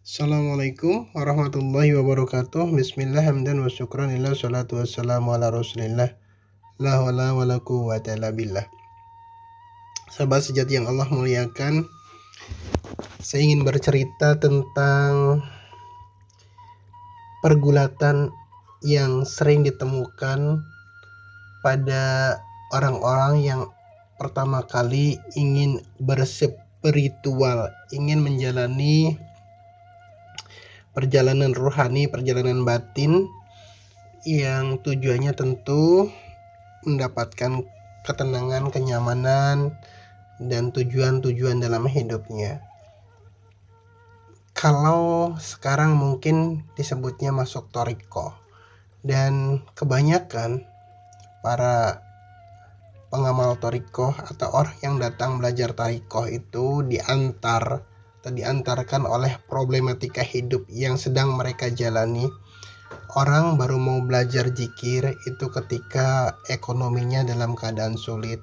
Assalamualaikum warahmatullahi wabarakatuh. Bismillah hamdan wa syukran lillah salatu wassalamu ala rasulillah. La wala wala quwwata illa billah. Sahabat sejati yang Allah muliakan, saya ingin bercerita tentang pergulatan yang sering ditemukan pada orang-orang yang pertama kali ingin berspiritual, ingin menjalani perjalanan rohani, perjalanan batin yang tujuannya tentu mendapatkan ketenangan, kenyamanan, dan tujuan-tujuan dalam hidupnya. Kalau sekarang mungkin disebutnya masuk thariqah, dan kebanyakan para pengamal thariqah atau orang yang datang belajar thariqah itu diantarkan oleh problematika hidup yang sedang mereka jalani. Orang baru mau belajar zikir itu ketika ekonominya dalam keadaan sulit.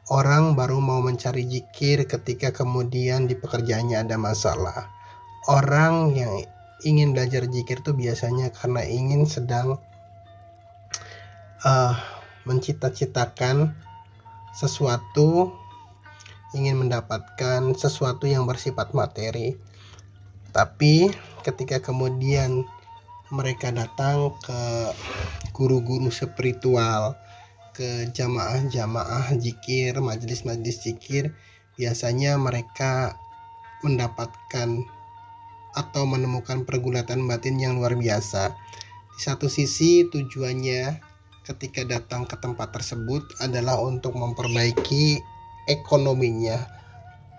Orang baru mau mencari zikir ketika kemudian di pekerjaannya ada masalah. Orang yang ingin belajar zikir itu biasanya karena ingin sedang mencita-citakan sesuatu, ingin mendapatkan sesuatu yang bersifat materi. Tapi ketika kemudian mereka datang ke guru-guru spiritual, ke jamaah-jamaah zikir, majelis-majelis zikir, biasanya mereka mendapatkan atau menemukan pergulatan batin yang luar biasa. Di satu sisi tujuannya ketika datang ke tempat tersebut adalah untuk memperbaiki ekonominya,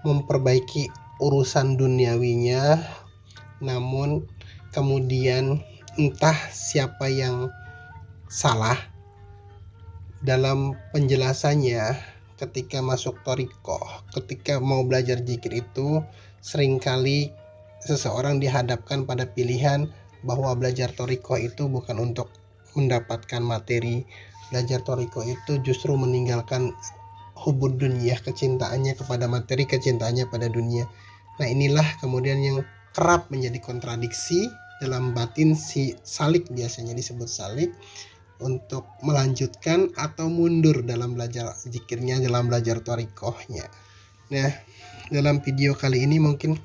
memperbaiki urusan duniawinya, namun kemudian entah siapa yang salah dalam penjelasannya ketika masuk thariqah, ketika mau belajar zikir itu seringkali seseorang dihadapkan pada pilihan bahwa belajar thariqah itu bukan untuk mendapatkan materi. Belajar thariqah itu justru meninggalkan hubud dunia, kecintaannya kepada materi, kecintaannya pada dunia. Nah, inilah kemudian yang kerap menjadi kontradiksi dalam batin si salik, biasanya disebut salik, untuk melanjutkan atau mundur dalam belajar zikirnya, dalam belajar thariqahnya. Nah, dalam video kali ini mungkin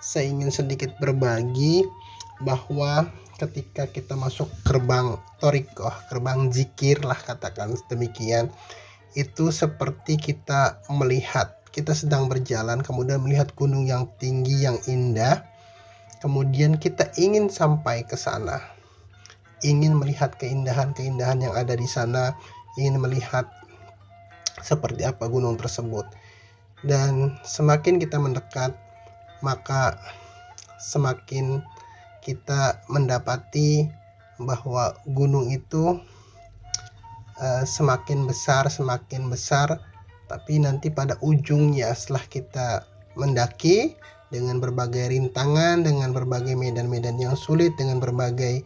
saya ingin sedikit berbagi bahwa ketika kita masuk gerbang thariqah, gerbang zikir lah katakan demikian, itu seperti kita sedang berjalan kemudian melihat gunung yang tinggi yang indah, kemudian kita ingin sampai ke sana, ingin melihat keindahan-keindahan yang ada di sana, ingin melihat seperti apa gunung tersebut. Dan semakin kita mendekat, maka semakin kita mendapati bahwa gunung itu semakin besar, tapi nanti pada ujungnya setelah kita mendaki dengan berbagai rintangan, dengan berbagai medan-medan yang sulit, dengan berbagai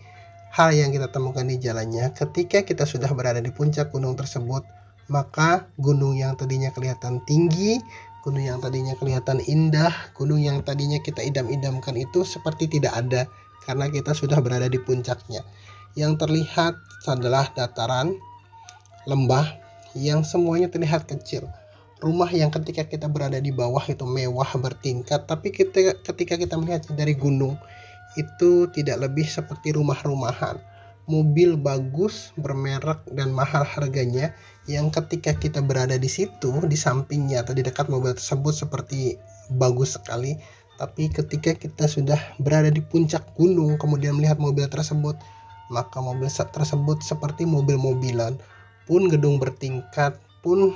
hal yang kita temukan di jalannya, ketika kita sudah berada di puncak gunung tersebut, maka gunung yang tadinya kelihatan tinggi, gunung yang tadinya kelihatan indah, gunung yang tadinya kita idam-idamkan itu seperti tidak ada karena kita sudah berada di puncaknya. Yang terlihat adalah dataran, lembah yang semuanya terlihat kecil. Rumah yang ketika kita berada di bawah itu mewah bertingkat, tapi ketika kita melihat dari gunung itu tidak lebih seperti rumah-rumahan. Mobil bagus, bermerek dan mahal harganya, yang ketika kita berada di situ, di sampingnya atau di dekat mobil tersebut seperti bagus sekali, tapi ketika kita sudah berada di puncak gunung kemudian melihat mobil tersebut, maka mobil tersebut seperti mobil-mobilan, pun gedung bertingkat, pun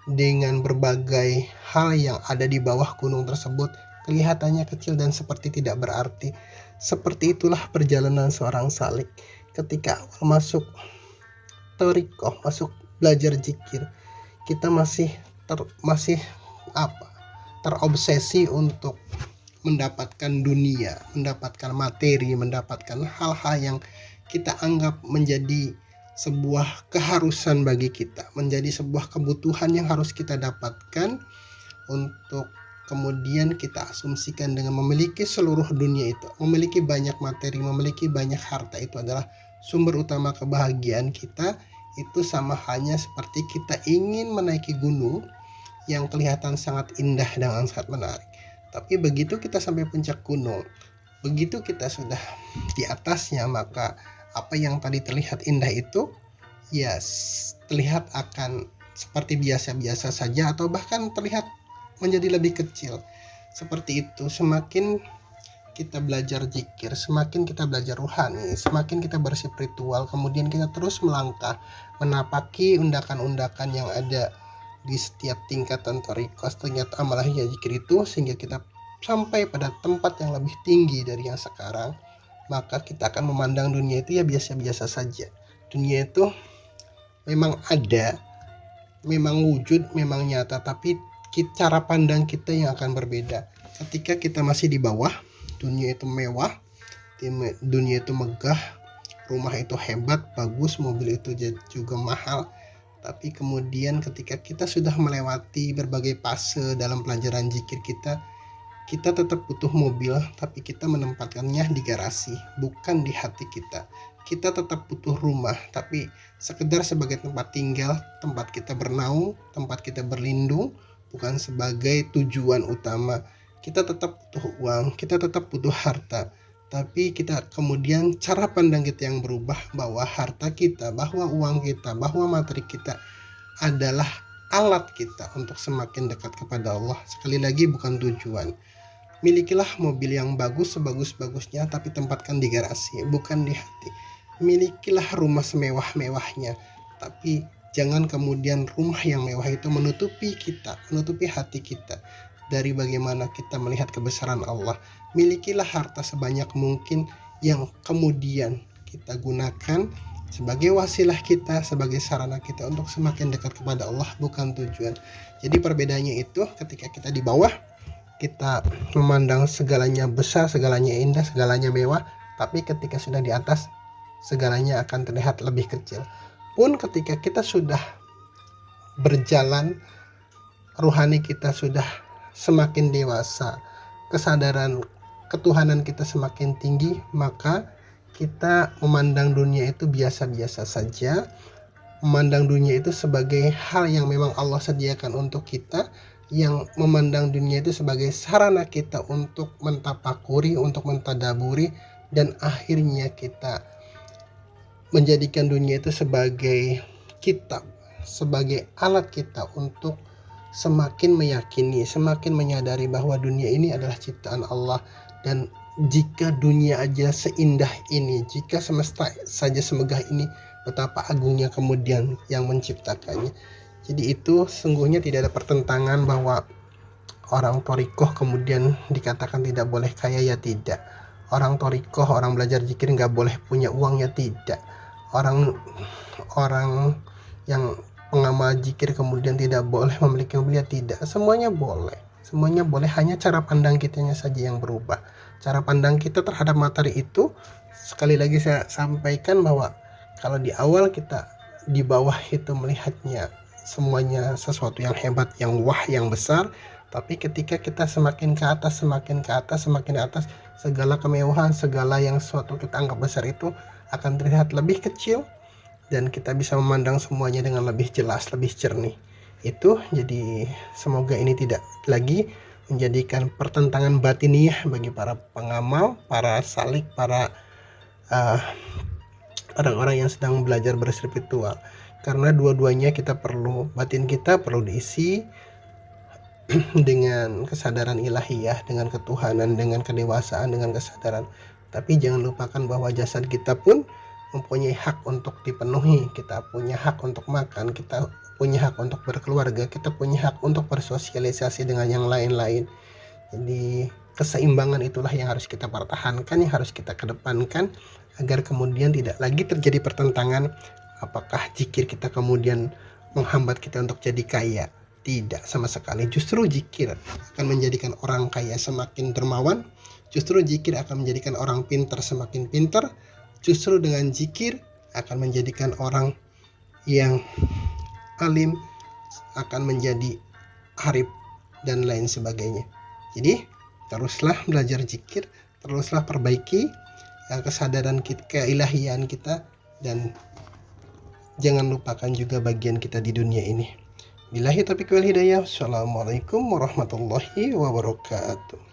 dengan berbagai hal yang ada di bawah gunung tersebut kelihatannya kecil dan seperti tidak berarti. Seperti itulah perjalanan seorang salik ketika masuk thariqah, masuk belajar zikir. Kita masih terobsesi untuk mendapatkan dunia, mendapatkan materi, mendapatkan hal-hal yang kita anggap menjadi sebuah keharusan bagi kita, menjadi sebuah kebutuhan yang harus kita dapatkan untuk kemudian kita asumsikan dengan memiliki seluruh dunia itu, memiliki banyak materi, memiliki banyak harta itu adalah sumber utama kebahagiaan kita, itu sama halnya seperti kita ingin menaiki gunung yang kelihatan sangat indah dan sangat menarik. Tapi begitu kita sampai puncak gunung, begitu kita sudah di atasnya, maka apa yang tadi terlihat indah itu ya terlihat akan seperti biasa-biasa saja, atau bahkan terlihat menjadi lebih kecil. Seperti itu, semakin kita belajar zikir, semakin kita belajar rohani, semakin kita berspiritual, kemudian kita terus melangkah menapaki undakan-undakan yang ada di setiap tingkatan thariqah, ternyata amalahnya zikir itu, sehingga kita sampai pada tempat yang lebih tinggi dari yang sekarang, maka kita akan memandang dunia itu ya biasa-biasa saja. Dunia itu memang ada, memang wujud, memang nyata, tapi cara pandang kita yang akan berbeda. Ketika kita masih di bawah, dunia itu mewah, dunia itu megah, rumah itu hebat, bagus, mobil itu juga mahal. Tapi kemudian ketika kita sudah melewati berbagai fase dalam pelajaran zikir kita tetap butuh mobil, tapi kita menempatkannya di garasi, bukan di hati kita. Kita tetap butuh rumah, tapi sekedar sebagai tempat tinggal, tempat kita bernaung, tempat kita berlindung, bukan sebagai tujuan utama. Kita tetap butuh uang, kita tetap butuh harta, tapi kita kemudian cara pandang kita yang berubah, bahwa harta kita, bahwa uang kita, bahwa materi kita adalah alat kita untuk semakin dekat kepada Allah. Sekali lagi, bukan tujuan. Milikilah mobil yang bagus sebagus-bagusnya, tapi tempatkan di garasi, bukan di hati. Milikilah rumah semewah-mewahnya, tapi jangan kemudian rumah yang mewah itu menutupi kita, menutupi hati kita dari bagaimana kita melihat kebesaran Allah. Milikilah harta sebanyak mungkin yang kemudian kita gunakan sebagai wasilah kita, sebagai sarana kita untuk semakin dekat kepada Allah, bukan tujuan. Jadi perbedaannya itu, ketika kita di bawah, kita memandang segalanya besar, segalanya indah, segalanya mewah, tapi ketika sudah di atas, segalanya akan terlihat lebih kecil. Pun ketika kita sudah berjalan, rohani kita sudah semakin dewasa, kesadaran ketuhanan kita semakin tinggi, maka kita memandang dunia itu biasa-biasa saja, memandang dunia itu sebagai hal yang memang Allah sediakan untuk kita, yang memandang dunia itu sebagai sarana kita untuk mentafakuri, untuk mentadaburi, dan akhirnya kita menjadikan dunia itu sebagai kitab, sebagai alat kita untuk semakin meyakini, semakin menyadari bahwa dunia ini adalah ciptaan Allah. Dan jika dunia aja seindah ini, jika semesta saja semegah ini, betapa agungnya kemudian yang menciptakannya. Jadi itu sungguhnya tidak ada pertentangan bahwa orang thariqah kemudian dikatakan tidak boleh kaya, ya tidak. Orang thariqah, orang belajar zikir nggak boleh punya uang, ya tidak. Orang yang pengamal zikir kemudian tidak boleh memiliki mobil, ya tidak. Semuanya boleh, hanya cara pandang kitanya saja yang berubah. Cara pandang kita terhadap materi itu, sekali lagi saya sampaikan bahwa kalau di awal kita di bawah itu melihatnya semuanya sesuatu yang hebat, yang wah, yang besar, tapi ketika kita semakin ke atas, segala kemewahan, segala yang suatu kita anggap besar itu akan terlihat lebih kecil, dan kita bisa memandang semuanya dengan lebih jelas, lebih jernih. Itu jadi semoga ini tidak lagi menjadikan pertentangan batiniah bagi para pengamal, para salik, para orang-orang yang sedang belajar berspiritual. Karena dua-duanya kita perlu, batin kita perlu diisi dengan kesadaran ilahiyah, dengan ketuhanan, dengan kedewasaan, dengan kesadaran. Tapi jangan lupakan bahwa jasad kita pun mempunyai hak untuk dipenuhi. Kita punya hak untuk makan, kita punya hak untuk berkeluarga, kita punya hak untuk bersosialisasi dengan yang lain-lain. Jadi keseimbangan itulah yang harus kita pertahankan, yang harus kita kedepankan, agar kemudian tidak lagi terjadi pertentangan. Apakah zikir kita kemudian menghambat kita untuk jadi kaya? Tidak, sama sekali. Justru zikir akan menjadikan orang kaya semakin dermawan. Justru zikir akan menjadikan orang pintar semakin pintar. Justru dengan zikir akan menjadikan orang yang alim akan menjadi arif dan lain sebagainya. Jadi teruslah belajar zikir, teruslah perbaiki kesadaran kita, keilahian kita, dan jangan lupakan juga bagian kita di dunia ini. Billahi taufiq wal hidayah. Assalamualaikum warahmatullahi wabarakatuh.